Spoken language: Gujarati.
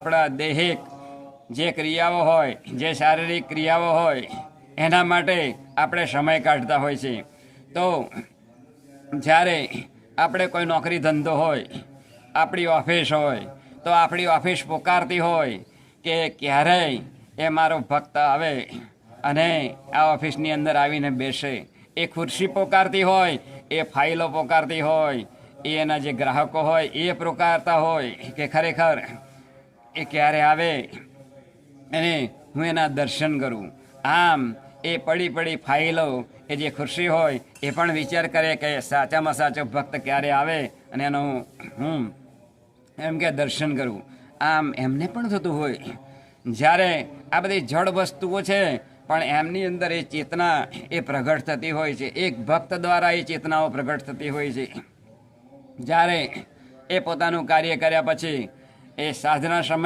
આપણા દૈહિક જે ક્રિયાઓ હોય, જે શારીરિક ક્રિયાઓ હોય, એના માટે આપણે સમય કાઢતા હોય છે. તો જ્યારે આપણે કોઈ નોકરી ધંધો હોય, આપણી ઓફિસ હોય, તો આપણી ઓફિસ પુકારતી હોય કે ક્યારેય એ મારો ભક્ત આવે અને આ ઓફિસની અંદર આવીને બેસે. એ ખુરશી પોકારતી હોય, એ ફાઇલો પોકારતી હોય, એ એના જે ગ્રાહકો હોય એ પોકારતા હોય કે ખરેખર એ ક્યારે આવે અને હું એના દર્શન કરું. આમ એ પડી પડી ફાઇલો, એ જે ખુરશી હોય એ પણ વિચાર કરે કે સાચામાં સાચો ભક્ત ક્યારે આવે અને એનું હું એમ કે દર્શન કરું. આમ એમને પણ થતું હોય. જ્યારે આ બધી જડ વસ્તુઓ છે પણ એમની અંદર એ ચેતના એ પ્રગટ થતી હોય છે. એક ભક્ત દ્વારા એ ચેતનાઓ પ્રગટ થતી હોય છે. જ્યારે એ પોતાનું કાર્ય કર્યા પછી એ સાંજના સમયે